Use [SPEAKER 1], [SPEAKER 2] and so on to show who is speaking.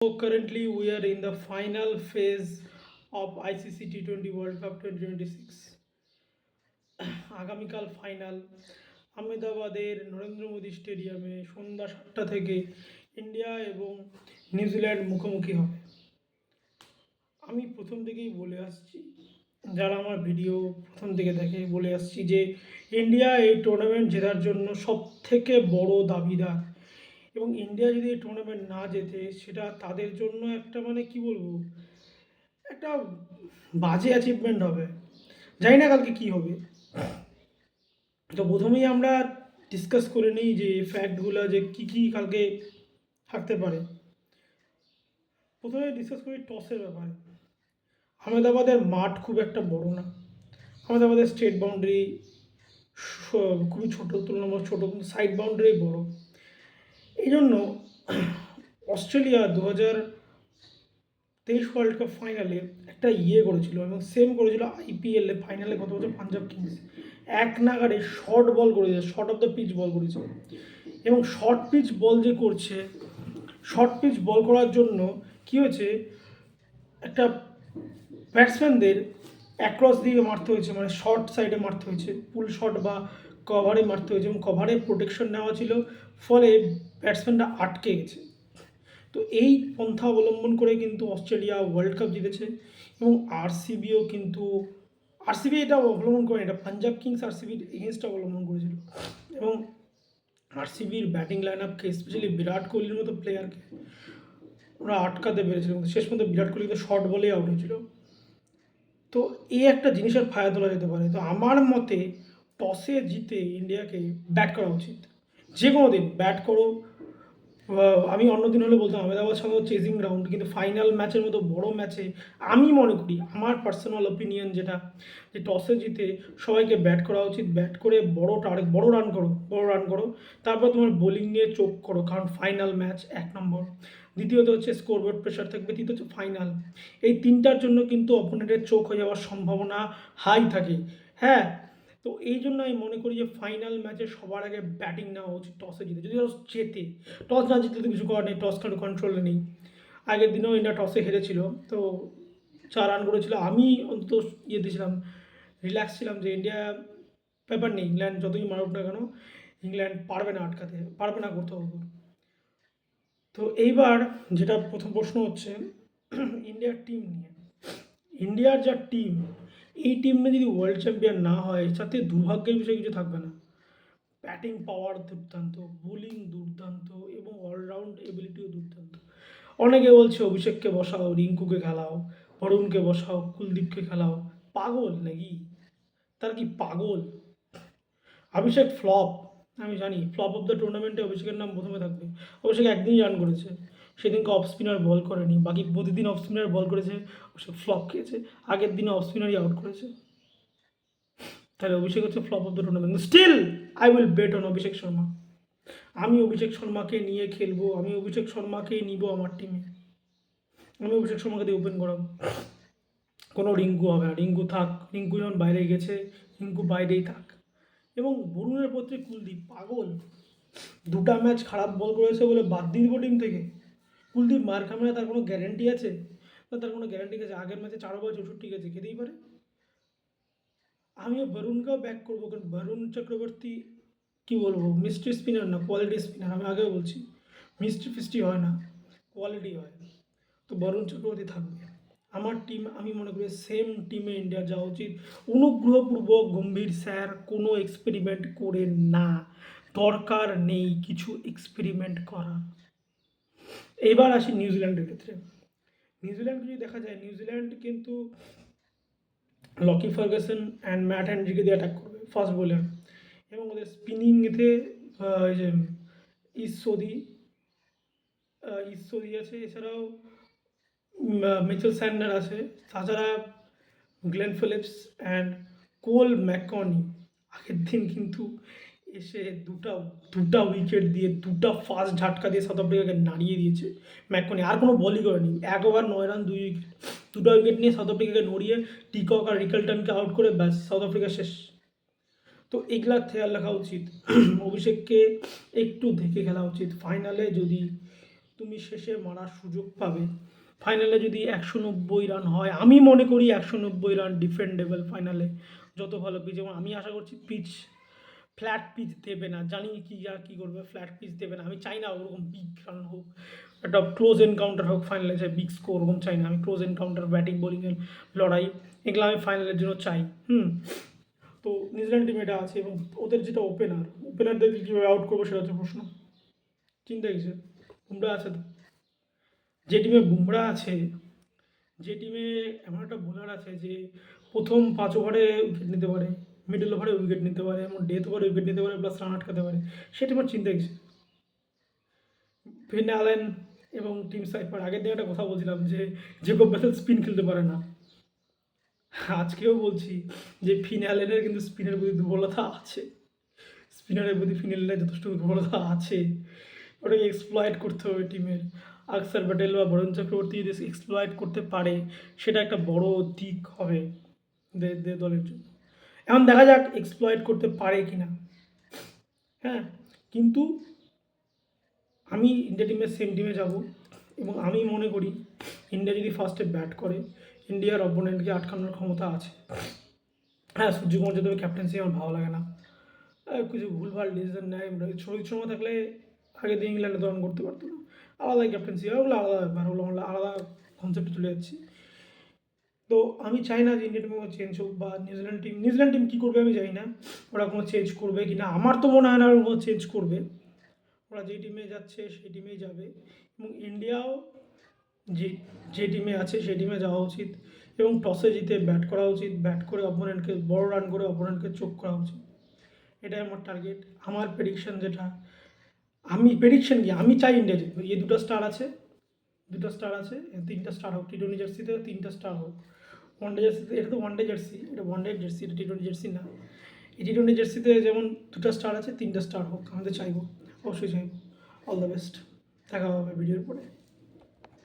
[SPEAKER 1] So currently we are in the final phase of ICC T20 World Cup 2026. আগামীকাল final আহমেদাবাদের Narendra Modi স্টেডিয়ামে সন্ধ্যা 7টা থেকে India এবং New Zealand মুখোমুখি হবে। আমি প্রথম থেকেই বলে আসছি, যারা আমার ভিডিও প্রথম থেকে দেখে বলে আসছি যে ইন্ডিয়া এই টুর্নামেন্ট জেতার জন্য সব থেকে বড় দাবিদার, এবং ইন্ডিয়া যদি এই টুর্নামেন্ট না জেতে সেটা তাদের জন্য একটা কি বলবো, একটা বাজে অ্যাচিভমেন্ট হবে। জানি না কালকে কি হবে। তো প্রথমেই আমরা ডিসকাস করে নিই যে ফ্যাক্টগুলো যে কী কী কালকে থাকতে পারে। প্রথমে ডিসকাস করি টসের ব্যাপারে। আহমেদাবাদের মাঠ খুব একটা বড় না, আহমেদাবাদের স্টেট বাউন্ডারি খুবই ছোটো, তুলনামূলক ছোটো, কিন্তু সাইড বাউন্ডারি বড়। এই জন্য অস্ট্রেলিয়া 2023 ওয়ার্ল্ড কাপ ফাইনালে একটা করেছিল, এবং সেম করেছিল আইপিএলে ফাইনালে গত বছর পাঞ্জাব কিংস। এক নাগারে শর্ট বল করেছে, short of the pitch ball করেছে, এবং শর্ট পিচ বল যে করছে, শর্ট পিচ বল করার জন্য কী হয়েছে, একটা ব্যাটসম্যানদের অ্যাক্রস দিয়ে মারতে হয়েছে, শর্ট সাইডে মারতে হয়েছে, পুল শট বা কভারে মারতে হয়েছে, এবং কভারে প্রোটেকশন নেওয়া ছিল, ফলে ব্যাটসম্যানরা আটকে গেছে। তো এই পন্থা অবলম্বন করে কিন্তু অস্ট্রেলিয়া ওয়ার্ল্ড কাপ জিতেছে, এবং আরসিবি এটা অবলম্বন করেনি, এটা পাঞ্জাব কিংস আরসিবির এগেনস্ট অবলম্বন করেছিল। এবং আরসিবির ব্যাটিং লাইন আপকে, স্পেশালি বিরাট কোহলির মতো প্লেয়ারকে ওরা আটকাতে পেরেছিল, শেষ পর্যন্ত বিরাট কোহলি কিন্তু শর্ট বলেই আউট হয়েছিল। তো এই একটা জিনিসের ফায়দা তোলা যেতে পারে। তো আমার মতে টসে জিতে ইন্ডিয়াকে ব্যাট করা উচিত। যে কোনো দিন ব্যাট করো, আমি অন্য দিন হলে বলতাম আহমেদাবাদ সঙ্গে চেজিং গ্রাউন্ড, কিন্তু ফাইনাল ম্যাচের মতো বড় ম্যাচে আমি মনে করি, আমার পার্সোনাল ওপিনিয়ন যেটা, যে টসে জিতে সবাইকে ব্যাট করা উচিত। ব্যাট করে বড় রান করো, তারপর তোমার বোলিং নিয়ে চোখ করো, কারণ ফাইনাল ম্যাচ 1 নম্বর। দ্বিতীয়ত হচ্ছে স্কোরবোর্ড প্রেশার থাকবে, তৃতীয়ত হচ্ছে ফাইনাল। এই তিনটার জন্য কিন্তু অপোনেন্টের চোখ হয়ে যাওয়ার সম্ভাবনা হাই থাকে। হ্যাঁ, তো এই জন্য আমি মনে করি যে ফাইনাল ম্যাচে সবার আগে ব্যাটিং নেওয়া উচিত টসে জিতে। যদি জেতে, টস না জিতলে তো কিছু করার নেই, টস কন্ট্রোলে নেই। আগের দিনেও ইন্ডিয়া টসে হেরেছিল, তো 4 রান করেছিল। আমি অন্তত দিয়েছিলাম, রিল্যাক্স ছিলাম যে ইন্ডিয়া ব্যাপার নেই, ইংল্যান্ড যতই মারুক না কেন ইংল্যান্ড পারবে না করতে হবে। তো এইবার যেটা প্রথম প্রশ্ন হচ্ছে ইন্ডিয়ার টিম নিয়ে। ইন্ডিয়ার যা টিম, এই টিমে যদি ওয়ার্ল্ড চ্যাম্পিয়ন না হয়, সাথে দুর্ভাগ্যের বিষয় কিছু থাকবে না। ব্যাটিং পাওয়ার দুর্দান্ত, বোলিং দুর্দান্ত, এবং অলরাউন্ড এবিলিটিও দুর্দান্ত। অনেকে বলছে অভিষেককে বসাও, রিঙ্কুকে খেলাও, বরুণকে বসাও, কুলদীপকে খেলাও। পাগল নাকি? তার কি পাগল? অভিষেক ফ্লপ, আমি জানি। ফ্লপ অফ দ্য টুর্নামেন্টে অভিষেকের নাম প্রথমে থাকবে। অভিষেক একদিনই রান করেছে, সেদিনকে অফ স্পিনার বল করেনি, বাকি প্রতিদিন অফ স্পিনার বল করেছে, অভিষেক ফ্লপ খেয়েছে। আগের দিনে অফ স্পিনারই আউট করেছে, তাহলে অভিষেক হচ্ছে flop of the tournament. Still I will bet on Abhishek Sharma. আমি অভিষেক শর্মাকে নিয়ে খেলবো, আমি অভিষেক শর্মাকেই নিব আমার টিমে। আমি অভিষেক শর্মাকে দিয়ে ওপেন করাবো। কোনো রিঙ্কু হবে না, রিঙ্কু থাক, রিঙ্কু যখন বাইরে গেছে, রিঙ্কু বাইরেই থাক। এবং বরুণের প্রতি কুলদীপ পাগল, 2টা ম্যাচ খারাপ বল করেছে বলে বাদ দিয়ে দিব টিম থেকে। কুলদীপ মার খাবে না, তার কোনো গ্যারেন্টি আছে? না, তার কোনো গ্যারেন্টি আছে? আগের ম্যাচে 4 ওভার 64 গেছে, খেতেই পারে। আমিও বরুণকেও ব্যাক করবো, কারণ বরুণ চক্রবর্তী কী বলবো, মিস্ট্রি স্পিনার না, কোয়ালিটি স্পিনার। আমি আগেও বলছি, মিস্ট্রি ফিস্ট্রি হয় না, কোয়ালিটি হয়। তো বরুণ চক্রবর্তী থাকবে আমার টিম। আমি মনে করি সেম টিমে ইন্ডিয়া যাওয়া উচিত। অনুগ্রহপূর্বক গম্ভীর স্যার কোনো এক্সপেরিমেন্ট করে না, দরকার নেই কিছু এক্সপেরিমেন্ট করা। এবার আসি নিউজিল্যান্ডের ক্ষেত্রে। নিউজিল্যান্ড যদি দেখা যায়, নিউজিল্যান্ড কিন্তু লকি ফার্গাসন অ্যান্ড ম্যাট হ্যান্ড্রিকে দিয়ে অ্যাটাক করবে ফাস্ট বোলার, এবং ওদের স্পিনিংতে যে ঈশ্বরী আছে, এছাড়াও মিচেল স্যান্ডার আছে, তাছাড়া গ্লেন ফিলিপস অ্যান্ড কোল ম্যাকনি আগের দিন কিন্তু এসে দুটা উইকেট দিয়ে, 2টা ফাস্ট ঝাটকা দিয়ে সাউথ আফ্রিকাকে নাড়িয়ে দিয়েছে ম্যাকনি। আর কোনো বলই করেনি, 1 ওভার 9 রান 2 উইকেট, 2টা উইকেট নিয়ে সাউথ আফ্রিকাকে নড়িয়ে টিকক আর রিকেলটনকে আউট করে ব্যাস সাউথ আফ্রিকা শেষ। তো এগুলার খেয়াল রাখা উচিত। অভিষেককে একটু দেখে খেলা উচিত ফাইনালে। যদি তুমি শেষে মারার সুযোগ পাবে। ফাইনালে যদি 190 রান হয়, আমি মনে করি 190 রান ডিফেন্ডেবল ফাইনালে, যত ভালো পিচ। এবং আমি আশা করছি পিচ ফ্ল্যাট পিচ দেবে না, জানি কি আর কী করবে, ফ্ল্যাট পিচ দেবে না। আমি চাই না ওরকম বিগ রান হোক, একটা ক্লোজ এনকাউন্টার হোক ফাইনালে, চাই বিগ স্কোর, ওরকম চাই না আমি। ক্লোজ এনকাউন্টার, ব্যাটিং বোলিংয়ের লড়াই, এগুলো আমি ফাইনালের জন্য চাই। তো নিউজিল্যান্ড টিম এটা আছে, এবং ওদের যেটা ওপেনারদেরকে কীভাবে আউট করবো সেটা হচ্ছে প্রশ্ন। চিন্তা কিছু, বুমরা আছে তো, যে টিমে বুমরা আছে, যে টিমে এমন একটা বোলার আছে যে প্রথম 5 ওভারে উইকেট নিতে পারে, মিডল ওভারে উইকেট নিতে পারে, এমন ডেথ ওভারে উইকেট নিতে পারে, প্লাস রান আটকাতে পারে, সে টিমের চিন্তা কিছু। ফিন অ্যালেন এবং টিম সাইপার, আগের দিন একটা কথা বলছিলাম যে জেকব বেথেল স্পিন খেলতে পারে না, আজকেও বলছি যে ফিন অ্যালেনের কিন্তু স্পিনের প্রতি দুর্বলতা আছে, স্পিনারের প্রতি ফিন অ্যালেনের যথেষ্ট দুর্বলতা আছে, ওটাকে এক্সপ্লয়েট করতে হবে টিমের। আকসার প্যাটেল বা বরুণ চক্রবর্তী যদি এক্সপ্লয়েট করতে পারে, সেটা একটা বড় দিক হবে দলের জন্য। এখন দেখা যাক এক্সপ্লয়েট করতে পারে কি না। হ্যাঁ, কিন্তু আমি ইন্ডিয়া টিমের সেম টিমে যাব, এবং আমি মনে করি ইন্ডিয়া যদি ফার্স্টে ব্যাট করে, ইন্ডিয়ার অপোনেন্টকে আটকানোর ক্ষমতা আছে। হ্যাঁ, সূর্যকুমার যাদবের ক্যাপ্টেন্সি আমার ভালো লাগে না, কিছু ভুলভাল ডিসিশন নেয়। রোহিত শর্মা থাকলে আগে দিয়ে ইংল্যান্ডে দরণ করতে পারতো না, আলাদাই ক্যাপ্টেন্সি, ওগুলো আলাদা ব্যাপার, ওগুলো আমরা আলাদা কনসেপ্টে চলে যাচ্ছি। তো আমি চাই না যে ইন্ডিয়া টিমে চেঞ্জ হোক, বা নিউজিল্যান্ড টিম কী করবে আমি জানি না, ওরা কোনো চেঞ্জ করবে কি না, আমার তো মনে হয় না ওরা কোনো চেঞ্জ করবে। ওরা যে টিমে যাচ্ছে সেই টিমেই যাবে, এবং ইন্ডিয়াও যে যে টিমে আছে সেই টিমে যাওয়া উচিত, এবং টসে জিতে ব্যাট করা উচিত, ব্যাট করে অপোনেন্টকে বড় রান করে অপোনেন্টকে চোখ করা উচিত। এটাই আমার টার্গেট। আমার প্রেডিকশন যেটা, আমি চাই ইন্ডিয়া জিতবে। এই দুটো স্টার আছে, 3টা স্টার হোক, টি20 জার্সিতে 3টা স্টার হোক। ওয়ানডে জার্সিতে, এটা তো ওয়ানডে জার্সি, এটা ওয়ানডে জার্সি, এটা টি20 জার্সি না। এই টি20 জার্সিতে যেমন 2টা স্টার আছে, 3টা স্টার হোক, আমাদের চাইবো, অবশ্যই চাইবো। অল দ্য বেস্ট, দেখা হবে ভিডিওর পরে।